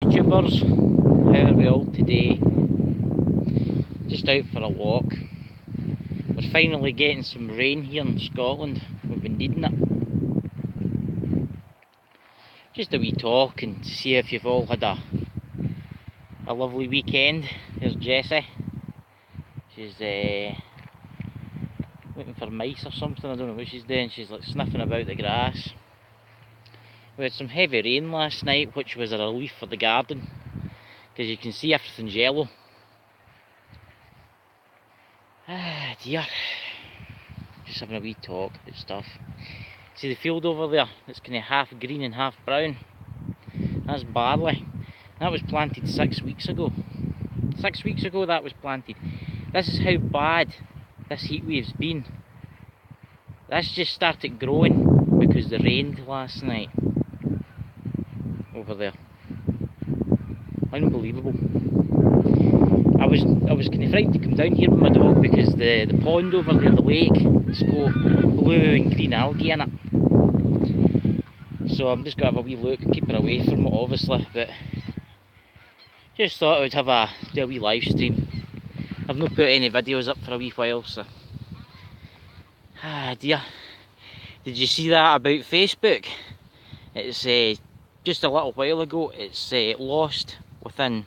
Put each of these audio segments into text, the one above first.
YouTubers, how are we all today? Just out for a walk. We're finally getting some rain here in Scotland. We've been needing it. Just a wee talk and to see if you've all had a lovely weekend. There's Jessie. She's looking for mice or something. I don't know what she's doing. She's like sniffing about the grass. We had some heavy rain last night, which was a relief for the garden, because you can see everything's yellow. Ah dear. Just having a wee talk about stuff. See the field over there? It's kind of half green and half brown. That's barley. That was planted 6 weeks ago. 6 weeks ago that was planted. This is how bad this heat wave's been. This just started growing because it rained last night. Over there. Unbelievable. I was kind of frightened to come down here with my dog because the pond over there, the lake, it's got blue and green algae in it. So I'm just going to have a wee look, keep her away from it obviously, but just thought I would have do a wee live stream. I've not put any videos up for a wee while, so... Ah dear. Did you see that about Facebook? It's just a little while ago, it's lost within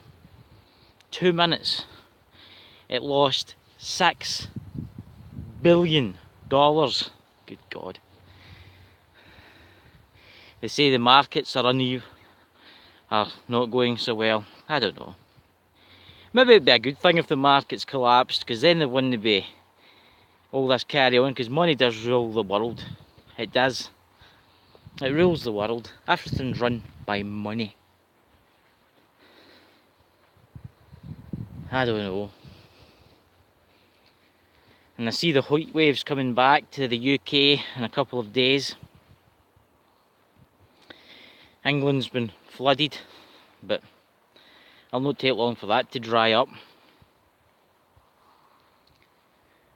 2 minutes. It lost $6 billion. Good God. They say the markets are not going so well. I don't know. Maybe it'd be a good thing if the markets collapsed, because then there wouldn't be all this carry on, because money does rule the world. It does. It rules the world. Everything's run by money. I don't know. And I see the heat waves coming back to the UK in a couple of days. England's been flooded, but it'll not take long for that to dry up.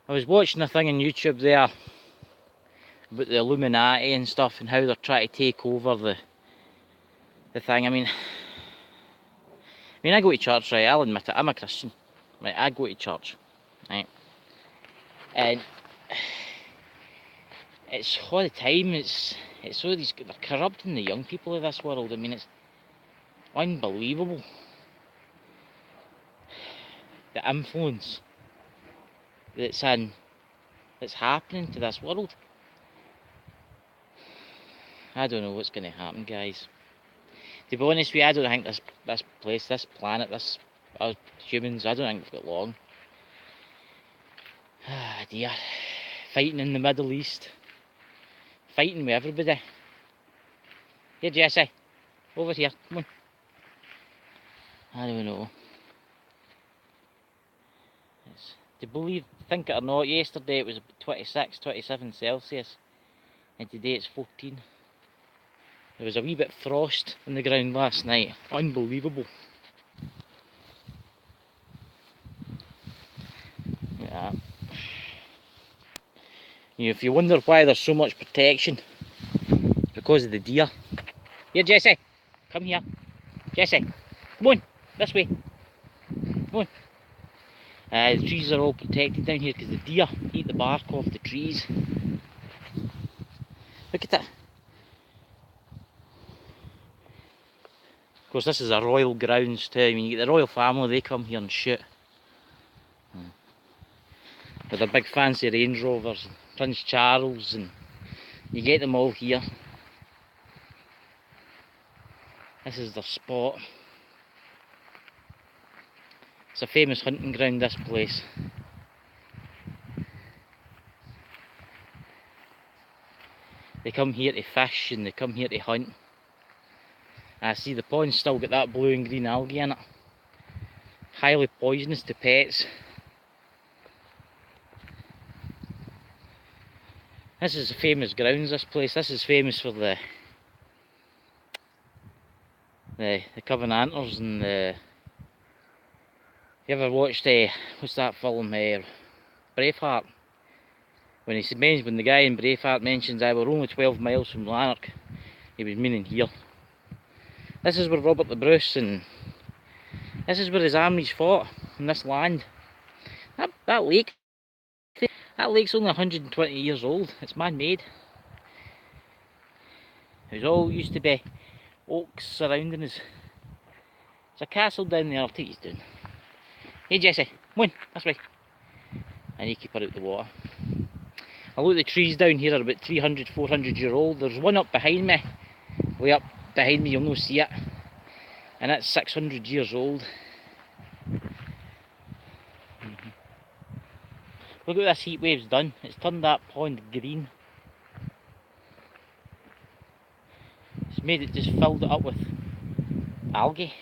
I was watching a thing on YouTube there about the Illuminati and stuff and how they're trying to take over the thing. I mean, I go to church, right? I'll admit it, I'm a Christian. Right, I go to church, right? And it's all the time, it's all these, they're corrupting the young people of this world. I mean, it's unbelievable. The influence that's happening to this world. I don't know what's going to happen, guys. To be honest with you, I don't think this place, this planet, us humans, I don't think we've got long. Ah dear. Fighting in the Middle East. Fighting with everybody. Here Jessie, over here, come on. I don't know. To think it or not, yesterday it was 26, 27 Celsius. And today it's 14. There was a wee bit of frost on the ground last night. Unbelievable. Yeah. If you wonder why there's so much protection, it's because of the deer. Here Jessie, come here. Jessie, come on, this way. Come on. The trees are all protected down here because the deer eat the bark off the trees. Look at that. Of course, this is a royal grounds too. I mean, you get the royal family, they come here and shoot. With their big fancy Range Rovers, and Prince Charles, and you get them all here. This is their spot. It's a famous hunting ground, this place. They come here to fish and they come here to hunt. I see the pond's still got that blue and green algae in it. Highly poisonous to pets. This is a famous grounds, this place. This is famous for the Covenanters and the... You ever watched, what's that film, Braveheart? When the guy in Braveheart mentions, we're only 12 miles from Lanark, he was meaning here. This is where Robert the Bruce and this is where his armies fought on this land. That lake's only 120 years old. It's man-made. There's all used to be oaks surrounding us. There's a castle down there. I'll take you down. Hey Jessie, come on, this way. I need to keep her out the water. I look, the trees down here are about 300, 400 year old. There's one up behind me. Way up behind me, you'll not see it. And that's 600 years old. Look what this heat wave's done. It's turned that pond green. It's made it, just filled it up with algae.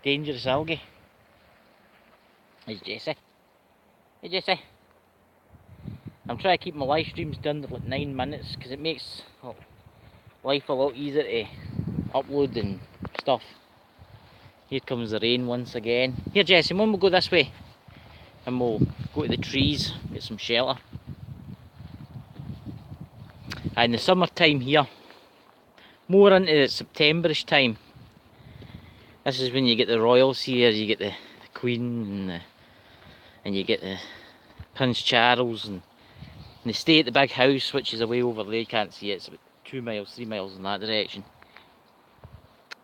Dangerous algae. There's Jessie. Hey Jessie. I'm trying to keep my live streams done to like 9 minutes because it makes life a lot easier to upload and stuff. Here comes the rain once again. Here Jessie, Mum, we'll go this way and we'll go to the trees, get some shelter. And the summertime here, more into the Septemberish time, this is when you get the royals here. You get the Queen and you get the Prince Charles, and they stay at the big house, which is away over there. You can't see it, it's about 2 miles, 3 miles in that direction.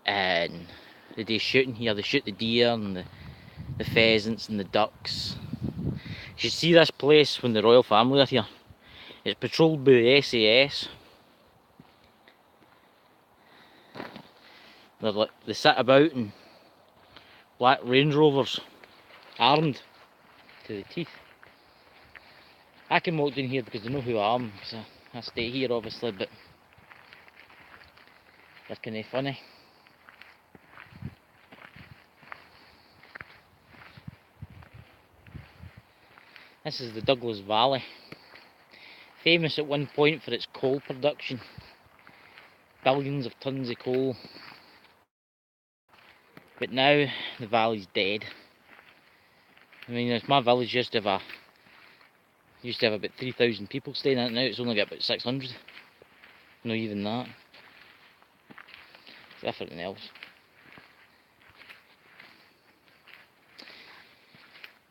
And they do shooting here. They shoot the deer and the pheasants and the ducks. You should see this place when the royal family are here. It's patrolled by the SAS. They sit about in black Range Rovers, armed to the teeth. I can walk down here because they know who I am, so I stay here obviously, but they're kind of funny. This is the Douglas Valley, famous at one point for its coal production. Billions of tons of coal. But now the valley's dead. I mean, my village used to have about 3,000 people staying in it. Now it's only got about 600. Not even that. It's everything else.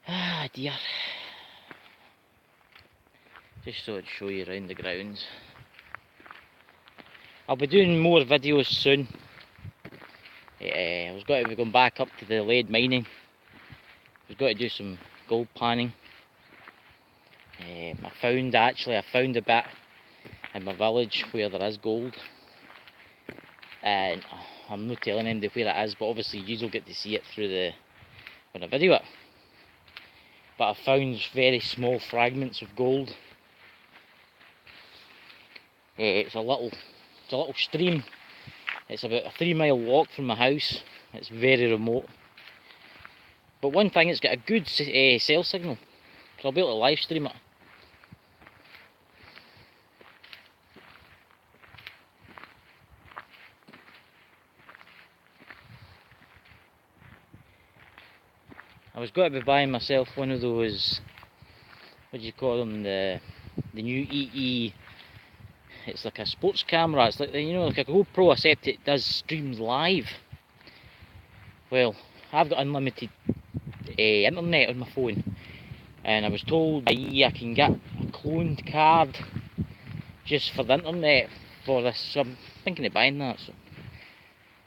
Ah dear. Just thought I'd show you around the grounds. I'll be doing more videos soon. I was going to be going back up to the lead mining. I was going to do some gold panning. I found a bit in my village where there is gold. And I'm not telling anybody where it is, but obviously you will get to see it through when I video it. But I found very small fragments of gold. It's a little stream. It's about a 3-mile walk from my house. It's very remote. But one thing, it's got a good cell signal, so I'll be able to live stream it. I was going to be buying myself one of those, what do you call them, the new EE. It's like a sports camera. It's like, you know, like a GoPro, except it does streams live. Well, I've got unlimited internet on my phone, and I was told I can get a cloned card just for the internet for this. So I'm thinking of buying that. So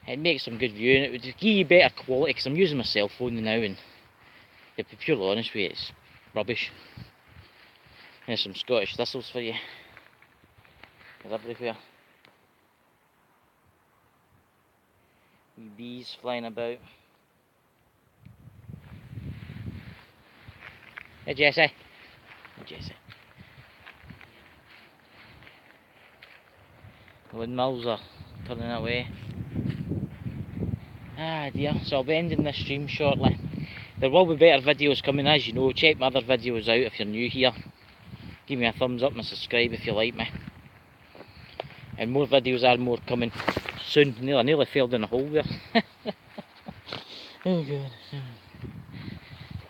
it makes some good viewing. It would give you better quality because I'm using my cell phone now, and to be purely honest with you, it's rubbish. There's some Scottish thistles for you. They're everywhere. Wee bees flying about. Hey Jessie. Hey Jessie. The windmills are turning away. Ah dear, so I'll be ending this stream shortly. There will be better videos coming, as you know. Check my other videos out if you're new here. Give me a thumbs up and subscribe if you like me. And more videos are coming soon. I nearly fell down a hole there. Oh god.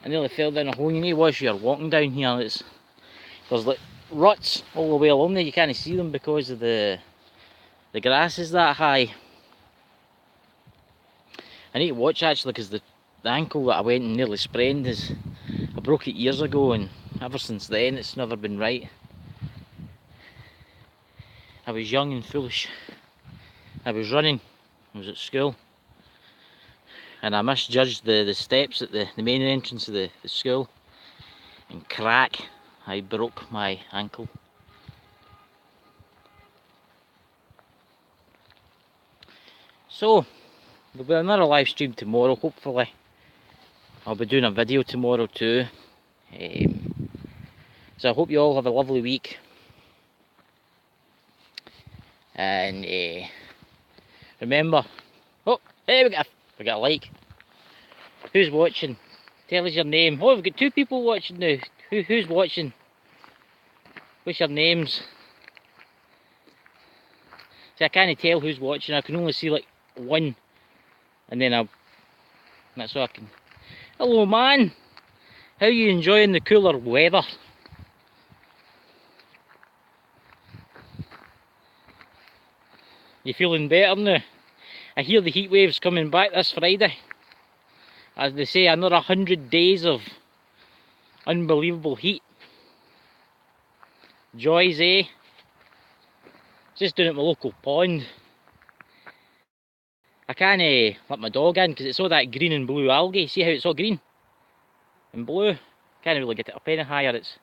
I nearly fell down a hole. You need to watch you're walking down here. There's like ruts all the way along there. You can't see them because of the grass is that high. I need to watch actually, because the ankle that I went and nearly sprained is, I broke it years ago, and ever since then it's never been right. I was young and foolish. I was running, I was at school, and I misjudged the steps at the main entrance of the school, and crack, I broke my ankle. So, there'll be another live stream tomorrow, hopefully. I'll be doing a video tomorrow too. So I hope you all have a lovely week. And remember, oh, hey, we got a like. Who's watching? Tell us your name. Oh, we've got 2 people watching now. Who's watching? What's your names? See, I can't tell who's watching. I can only see like 1, and then that's all I can. Hello, man. How are you enjoying the cooler weather? You feeling better now? I hear the heat wave's coming back this Friday. As they say, another 100 days of unbelievable heat. Joys, eh? Just doing it at my local pond. I can't let my dog in because it's all that green and blue algae. See how it's all green and blue? Can't really get it up any higher. It's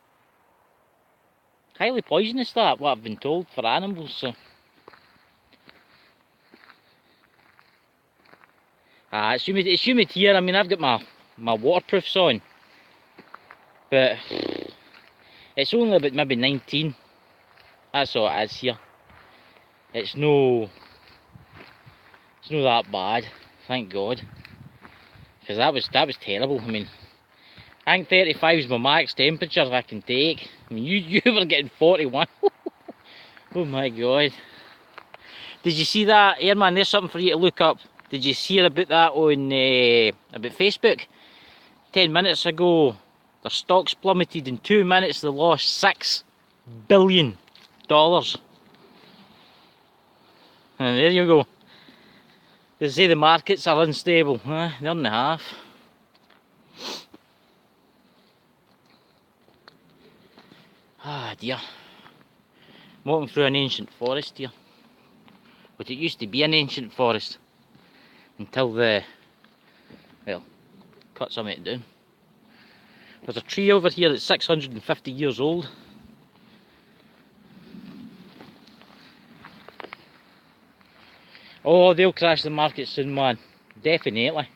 highly poisonous, that, what I've been told, for animals. So it's humid here. I mean, I've got my waterproofs on, but it's only about maybe 19. That's all it is here. It's no that bad, thank God. Because that was terrible. I mean, I think 35 is my max temperature I can take. I mean, you were getting 41. Oh my God. Did you see that? Here, man, there's something for you to look up. Did you hear about that on about Facebook? 10 minutes ago, their stocks plummeted. In 2 minutes, they lost $6 billion. And there you go. They say the markets are unstable. They're in the half. Ah dear. I'm walking through an ancient forest here. But it used to be an ancient forest. Until well, cut some of it down. There's a tree over here that's 650 years old. Oh, they'll crash the market soon, man. Definitely.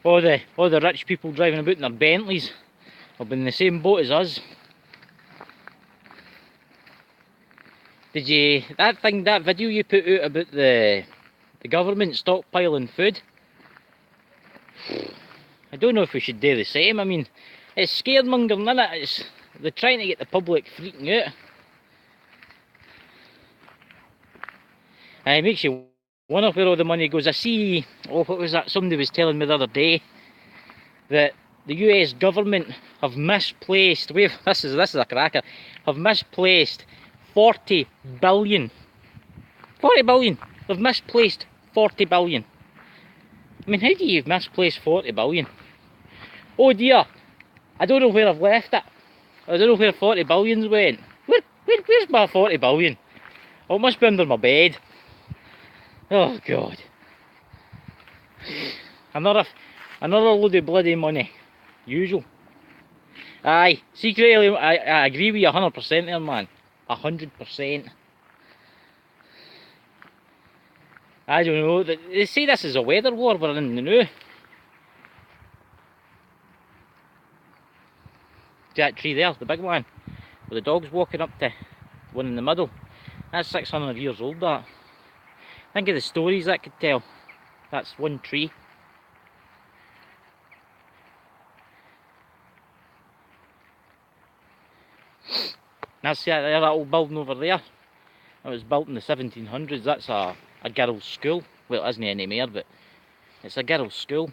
All the rich people driving about in their Bentleys will be in the same boat as us. Did you that video you put out about the government stockpiling food? I don't know if we should do the same. I mean, it's scaremongering, innit? They're trying to get the public freaking out. And it makes you wonder where all the money goes. I see, oh, what was that? Somebody was telling me the other day that the US government have misplaced, this is a cracker, have misplaced 40 billion. 40 billion. They've misplaced 40 billion. I mean, how do you misplace 40 billion? Oh dear, I don't know where I've left it. I don't know where 40 billions went. Where's my 40 billion? Oh, it must be under my bed. Oh God. Another load of bloody money. Usual. Aye, secretly, I agree with you 100% there, man. 100%. I don't know. They say this is a weather war we're in the new. See that tree there, the big one, with the dog's walking up to, the one in the middle. That's 600 years old, that. Think of the stories that could tell. That's one tree. Now see that old building over there? It was built in the 1700s. That's a girls' school. Well, it isn't anymore, but it's a girls' school.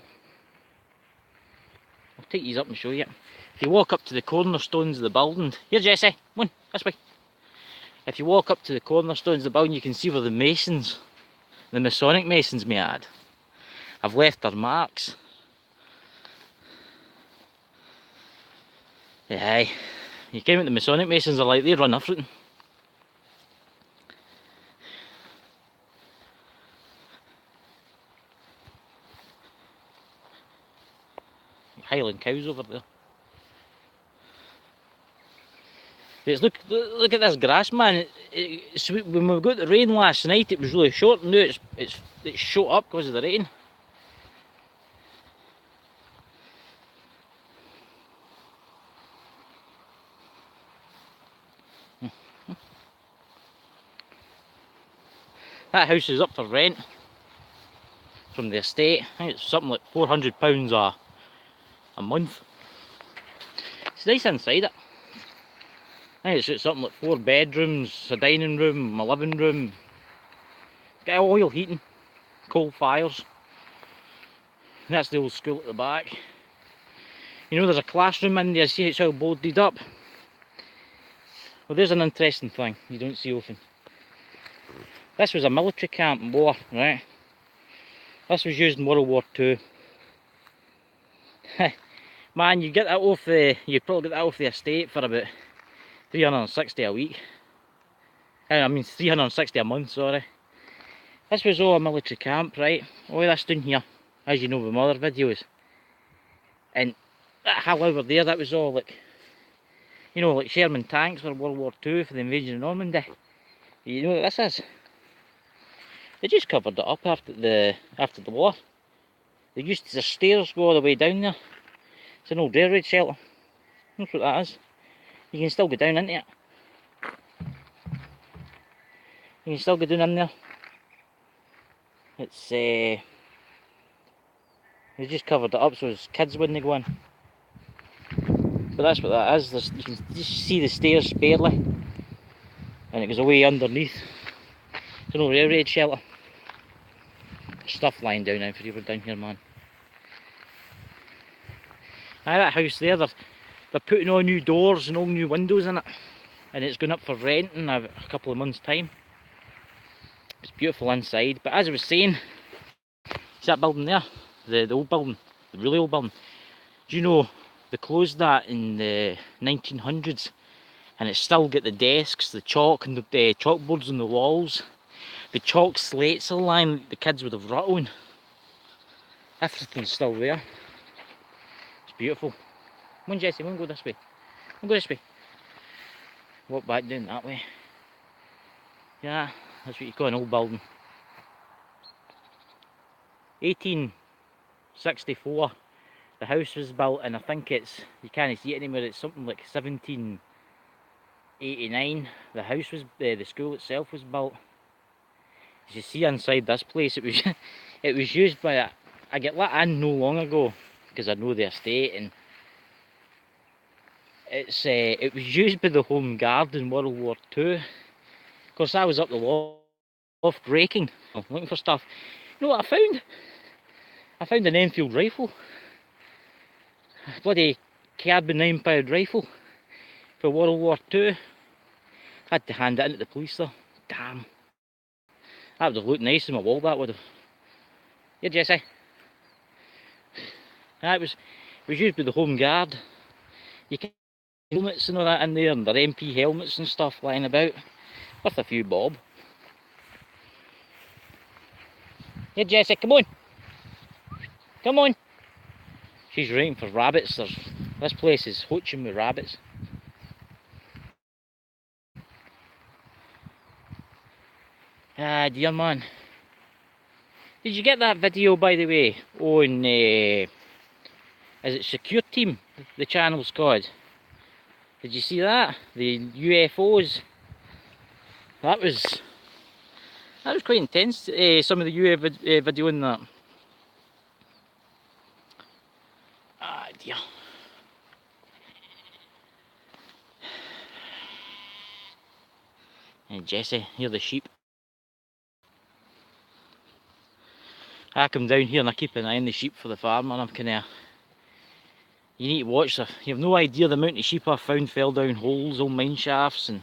I'll take these up and show you. If you walk up to the cornerstones of the building, here Jesse, come on, this way. If you walk up to the cornerstones of the building, you can see where the masons the Masonic Masons may add, have left their marks. Aye, you came at the Masonic Masons are like, they run everything. Highland cows over there. But look at this grass, man. When we got the rain last night, it was really short. Now it's shot up because of the rain. That house is up for rent from the estate. I think it's something like £400 a month. It's nice inside it. I think it's something like 4 bedrooms, a dining room, a living room. Got oil heating, coal fires. And that's the old school at the back. You know, there's a classroom in there. See it's all boarded up. Well, there's an interesting thing you don't see often. This was a military camp in war, right? This was used in World War II. Man, you get that off the, you probably get that off the estate for about 360 a week. I mean 360 a month, sorry. This was all a military camp, right? All this down here, as you know from other videos. And that hill over there, that was all like, you know, like Sherman tanks for World War II for the invasion of Normandy. You know what this is? They just covered it up after the war. They used the stairs go all the way down there. It's an old railroad shelter. That's what that is. You can still go down into it. You can still go down in there. It's they just covered it up so his kids wouldn't go in. But that's what that is. You can just see the stairs barely, and it goes away underneath. It's an old railroad shelter. There's stuff lying down now for you down here, man. Aye, that house there, they're putting all new doors and all new windows in it, and it's going up for rent in a couple of months' time. It's beautiful inside, but as I was saying, see that building there, the old building, the really old building. Do you know they closed that in the 1900s, and it's still got the desks, the chalk and the chalkboards on the walls, the chalk slates are lying the kids would have wrote on. Everything's still there. It's beautiful. Come on, Jesse, we'll go this way. We'll go this way. Walk back down that way. Yeah, that's what you call an old building. 1864 the house was built, and I think it's, you can't see it anymore, it's something like 1789 the house was, the school itself was built. As you see inside this place, it was it was used by I get let in no long ago because I know the estate, and it was used by the Home Guard in World War II. Of course, I was up the loft raking, looking for stuff. You know what I found? I found an Enfield rifle. A bloody carbon 9-pound rifle for World War II. Had to hand it in to the police though. Damn. That would have looked nice on my wall, that would have. Yeah, Jesse. It was used by the Home Guard. You can helmets and all that in there, and their MP helmets and stuff lying about. Worth a few bob. Yeah, Jesse, come on. Come on. She's waiting for rabbits. This place is hooching with rabbits. Ah, dear man. Did you get that video, by the way, on, is it Secure Team, the channel's called? Did you see that? The UFOs. That was quite intense, some of the UFO video in that. Ah, dear. And Jesse, here are the sheep. I come down here and I keep an eye on the sheep for the farm, and I'm kinda, you need to watch them. You have no idea the amount of sheep I've found fell down holes, old mine shafts, and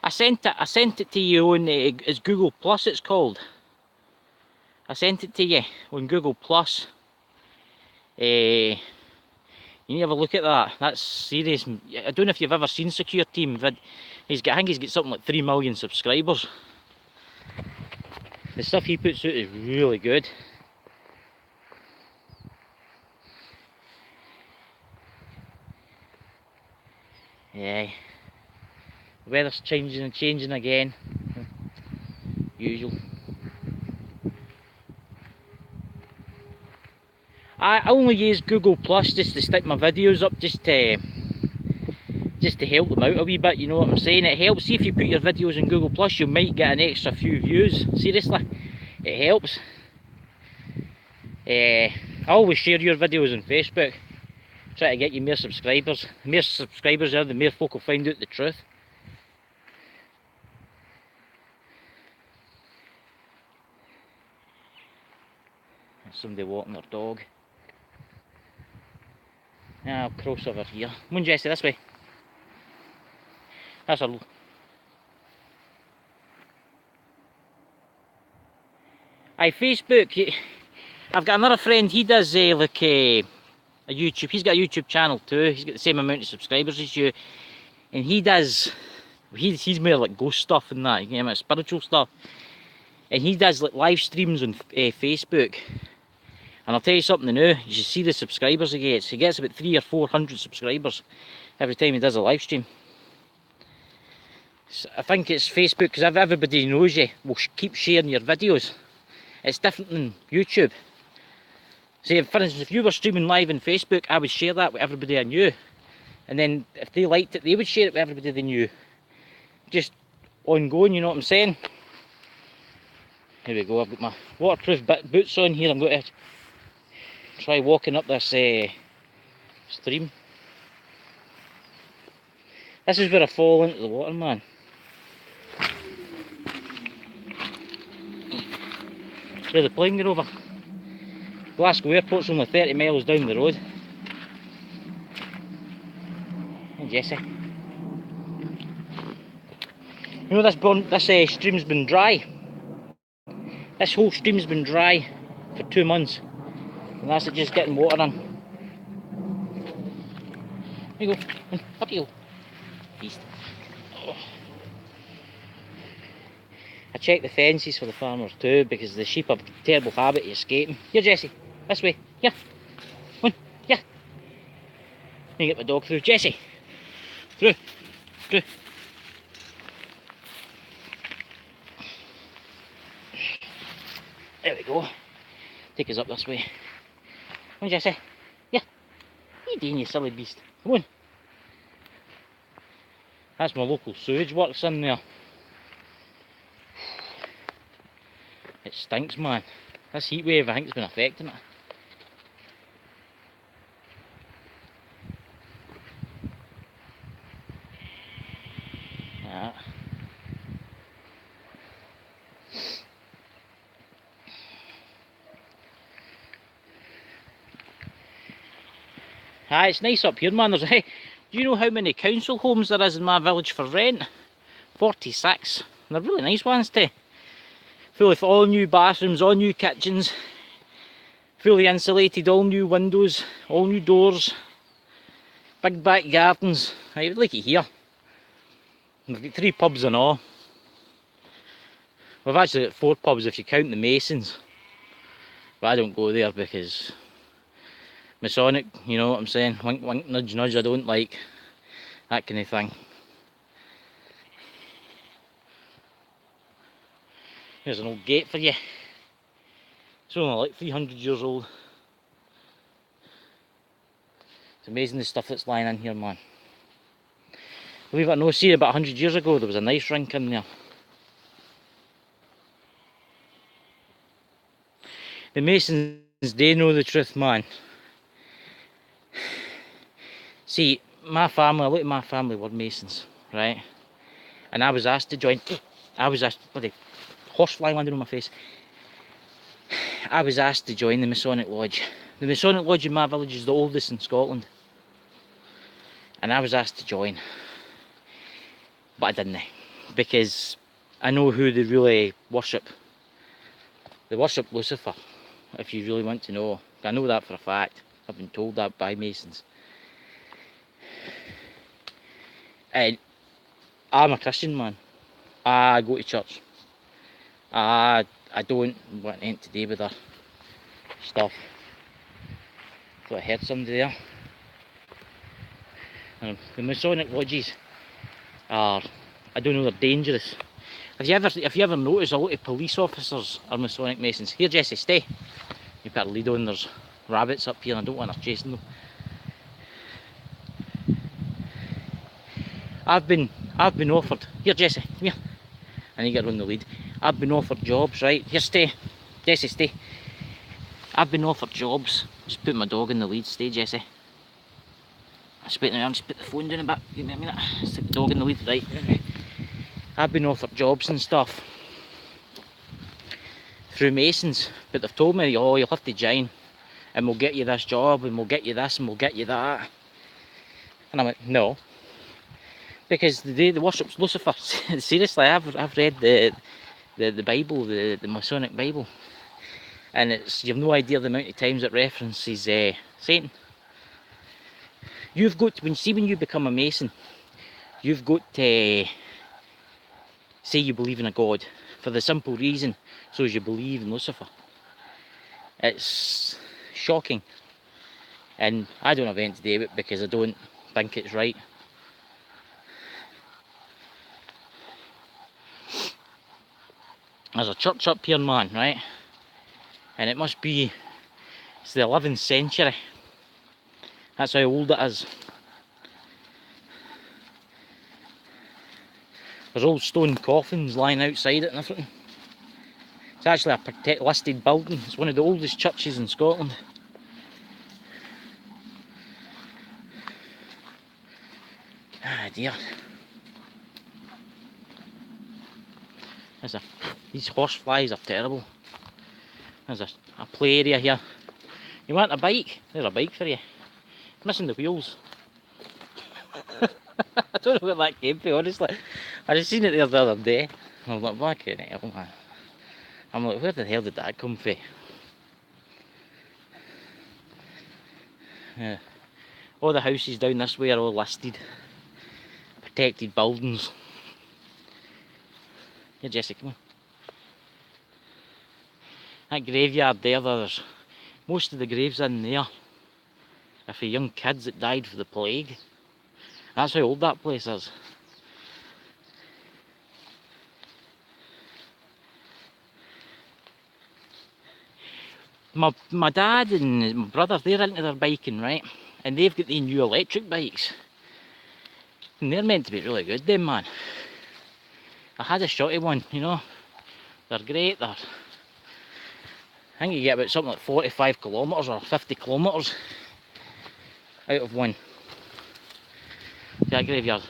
I sent it to you on it's Google Plus. It's called. I sent it to you on Google Plus. You need to have a look at that. That's serious. I don't know if you've ever seen Secure Team. I think he's got something like 3 million subscribers. The stuff he puts out is really good. Yeah. The weather's changing and changing again. Usual. I only use Google Plus just to stick my videos up, just to help them out a wee bit, you know what I'm saying? It helps. See, if you put your videos in Google Plus, you might get an extra few views. Seriously, it helps. I always share your videos on Facebook. Try to get you more subscribers. The more subscribers there, the more folk will find out the truth. There's somebody walking their dog. Now I'll cross over here. Come on, Jesse, this way. That's a... Aye, Facebook. I've got another friend, he does like a YouTube. He's got a YouTube channel too. He's got the same amount of subscribers as you. And he does... He's more like ghost stuff and that, you know, spiritual stuff. And he does like live streams on Facebook. And I'll tell you something now, you should see the subscribers he gets. He gets about 300 or 400 subscribers every time he does a live stream. So I think it's Facebook, because everybody knows you will keep sharing your videos. It's different than YouTube. See, for instance, if you were streaming live on Facebook, I would share that with everybody I knew. And then if they liked it, they would share it with everybody they knew. Just ongoing, you know what I'm saying? Here we go, I've got my waterproof boots on here. I'm going to try walking up this stream. This is where I fall into the water, man. Where the plane get over. Glasgow Airport's only 30 miles down the road. Hey Jesse. You know this stream's been dry. This whole stream's been dry for 2 months. And that's it, just getting water in. There you go, up you go. Beast. Oh. I check the fences for the farmers too, because the sheep have a terrible habit of escaping. Here Jesse, this way, here. Come on, here. Let me get my dog through. Jesse, through. There we go. Take us up this way. Come on, Jesse. Yeah. What are you doing, you silly beast? Come on. That's my local sewage works in there. It stinks, man. This heat wave, I think, has been affecting it. Yeah. Aye, it's nice up here, man. Do you know how many council homes there is in my village for rent? 46. And they're really nice ones too. Fully for all new bathrooms, all new kitchens, fully insulated, all new windows, all new doors, big back gardens. I would like it here. We've got 3 pubs and all. We've actually got 4 pubs if you count the Masons. But I don't go there because Masonic, you know what I'm saying? Wink wink, nudge nudge, I don't like that kind of thing. Here's an old gate for you. It's only like 300 years old. It's amazing the stuff that's lying in here, man. Believe it or not, see, about 100 years ago there was a nice rink in there. The Masons, they know the truth, man. See, my family, a lot of my family were Masons, right? And I was asked to join. I was asked, bloody horsefly landed on my face. I was asked to join the Masonic Lodge. The Masonic Lodge in my village is the oldest in Scotland. And I was asked to join. But I didn't. because I know who they really worship. They worship Lucifer, if you really want to know. I know that for a fact. I've been told that by Masons. And I'm a Christian man. I go to church. I don't want anything to do with their stuff. I thought I heard somebody there. The Masonic lodges are, I don't know, they're dangerous. Have you ever noticed a lot of police officers are Masonic Masons? Here, Jesse, stay. You better lead on. There's rabbits up here and I don't want her chasing them. I've been offered. Here, Jesse, come here. I need to get on the lead. I've been offered jobs, right? Here, stay. Jesse, stay. I've been offered jobs. Just put my dog in the lead. Stay, Jesse. Just put the phone down a bit. Give me a minute. Stick the dog in the lead, right? I've been offered jobs and stuff through Masons, but they've told me, oh, you'll have to join and we'll get you this job and we'll get you this and we'll get you that. And I'm like, no. Because the worship's Lucifer. Seriously, I've read the Bible, the Masonic Bible. And you've no idea the amount of times it references Satan. You've got, when you become a Mason, you've got to say you believe in a God for the simple reason, so as you believe in Lucifer. It's shocking, and I don't have anything to do with it because I don't think it's right. There's a church up here, man, right? And it must be, it's the 11th century. That's how old it is. There's old stone coffins lying outside it and everything. It's actually a listed building. It's one of the oldest churches in Scotland. Ah dear. These horse flies are terrible. There's a play area here. You want a bike? There's a bike for you. Missing the wheels. I don't know where that came from, honestly. I just seen it there the other day. I was like, fucking hell, man. I'm like, where the hell did that come from? Yeah. All the houses down this way are all listed. Protected buildings. Here, Jesse, come on. That graveyard there, there's most of the graves in there are for young kids that died for the plague. That's how old that place is. My dad and my brother, they're into their biking, right? And they've got the new electric bikes. And they're meant to be really good then, man. I had a shotty one, you know. They're great, I think you get about something like 45 kilometres or 50 kilometres out of one. See that graveyard?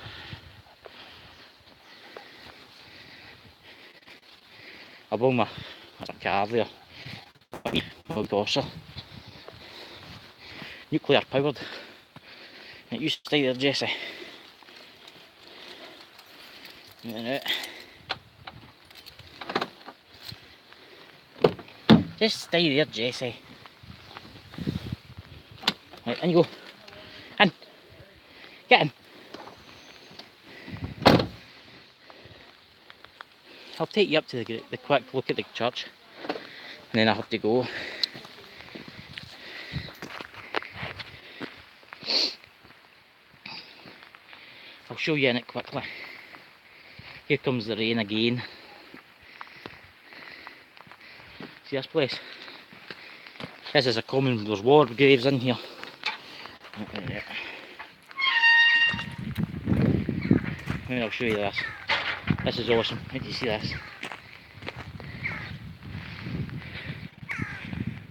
Above my car there. Oh gosh, nuclear powered. It used to stay there, Jesse. Just stay there, Jesse. Right, in you go. In. Get in. I'll take you up to the quick look at the church. And then I have to go. I'll show you in it quickly. Here comes the rain again. See this place? This is a common, there's war graves in here. And I'll show you this. This is awesome. Wait till you see this.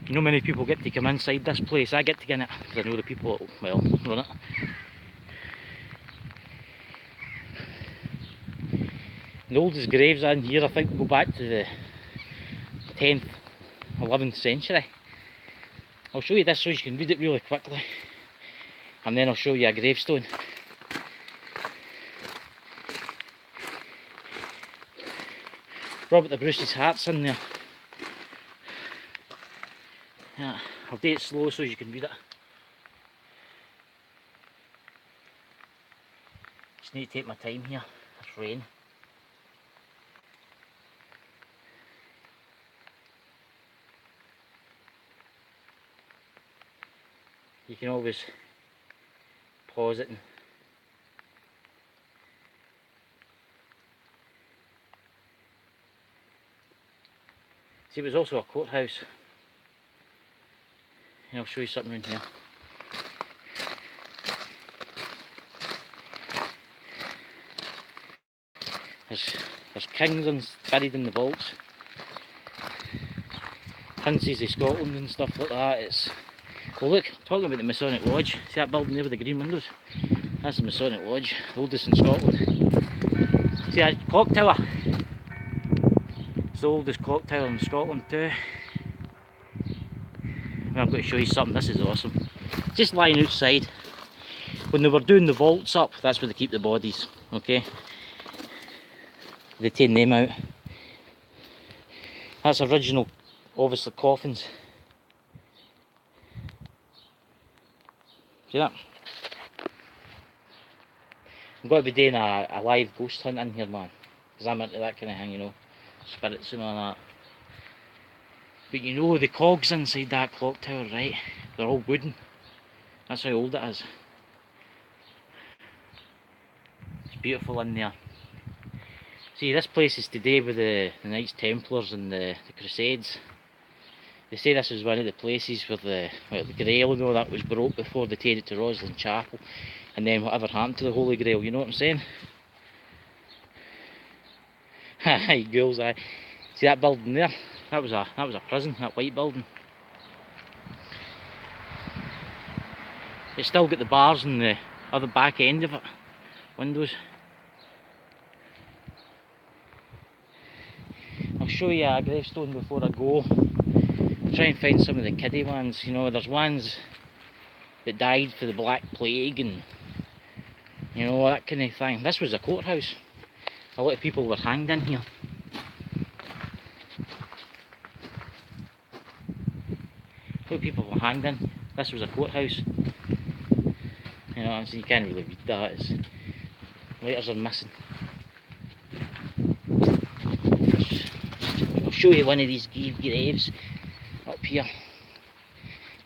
You know, many people get to come inside this place. I get to get in it because I know the people that, well, run it. The oldest graves in here, I think, go back to the 10th, 11th century. I'll show you this so you can read it really quickly. And then I'll show you a gravestone. Robert the Bruce's hat's in there. Yeah, I'll do it slow so you can read it. Just need to take my time here. It's rain. You can always pause it and see, it was also a courthouse. And I'll show you something in here. There's kings buried in the vaults. Princes of Scotland and stuff like that. It's, well look, talking about the Masonic Lodge. See that building there with the green windows? That's the Masonic Lodge, the oldest in Scotland. See that clock tower? It's the oldest clock tower in Scotland too. I'm going to show you something. This is awesome. Just lying outside. When they were doing the vaults up, that's where they keep the bodies, okay? They take them out. That's original, obviously, coffins. See that? I'm going to be doing a live ghost hunt in here, man. Because I'm into that kind of thing, you know. Spirits and all that. But you know, the cogs inside that clock tower, right? They're all wooden. That's how old it is. It's beautiful in there. See, this place is today with the Knights Templars and the Crusades. They say this is one of the places where the Grail and all that was brought before they take it to Roslin Chapel. And then whatever happened to the Holy Grail, you know what I'm saying? Aye, ghouls, aye. See that building there? That was a prison, that white building. It's still got the bars and the other back end of it. Windows. I'll show you a gravestone before I go. I'll try and find some of the kiddie ones. You know, there's ones that died for the Black Plague and, you know, that kind of thing. This was a courthouse. A lot of people were hanged in here. A lot of people were hanged in. This was a courthouse. You know, so you can't really read that. It's, letters are missing. I'll show you one of these graves up here.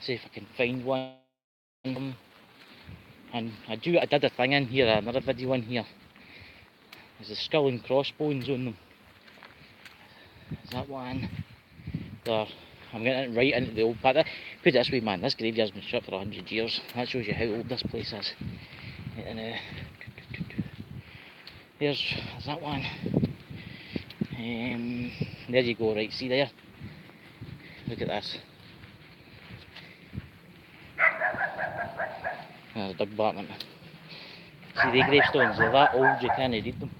See if I can find one. And I did a thing in here, another video in here. There's a skull and crossbones on them. Is that one? There. I'm getting it right into the old part. Put it this way, man, this graveyard's been shut for 100 years. That shows you how old this place is. And, there's that one. There you go, right, see there? Look at this. There's a dog barking at me. See the gravestones, they're that old you can't read them.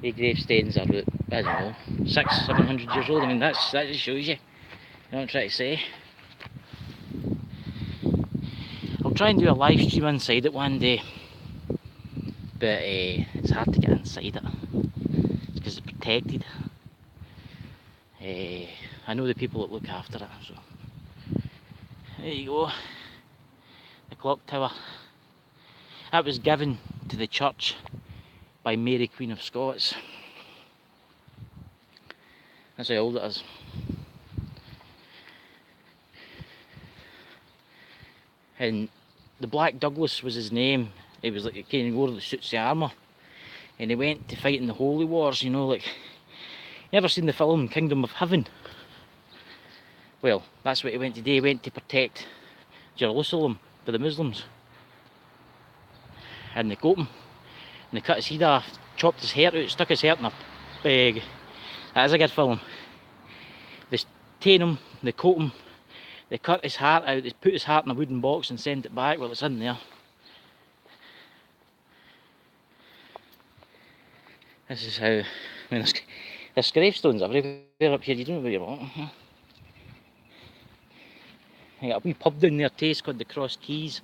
The gravestones are about, I don't know, 600-700 years old. I mean, that just shows you. You know what I'm trying to say? I'll try and do a live stream inside it one day. But it's hard to get inside it. It's because it's protected. I know the people that look after it, so. There you go. The clock tower. That was given to the church by Mary Queen of Scots. That's how old it is. And the Black Douglas was his name. He was like a kind of wore that suits the armour. And he went to fight in the Holy Wars, you know, like, you ever seen the film Kingdom of Heaven? Well, that's what he went to do. He went to protect Jerusalem for the Muslims. And they got him. And they cut his head off, chopped his hair out, stuck his hair in a bag. That is a good film. They tamed him, they coat him, they cut his heart out, they put his heart in a wooden box and sent it back. Well, it's in there. This is how, I mean, there's gravestones everywhere up here, you don't know where you're walking. I got a wee pub down there too, it's called the Cross Keys.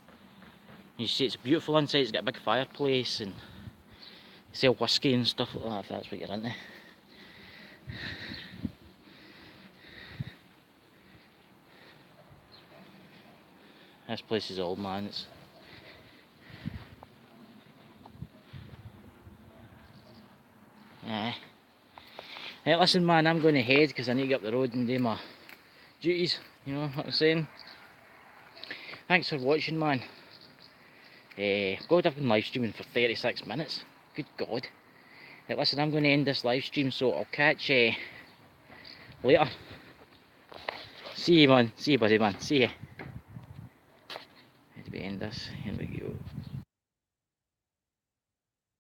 You see, it's beautiful inside. It's got a big fireplace and sell whiskey and stuff like that, if that's what you're into. This place is old, man. It's Hey, listen, man, I'm going to head because I need to get up the road and do my duties. You know what I'm saying? Thanks for watching, man. God, I've been live streaming for 36 minutes. Good God. Hey, listen, I'm going to end this live stream, so I'll catch you later. See you, man. See you, buddy, man. See you. How do we end this? Here we go.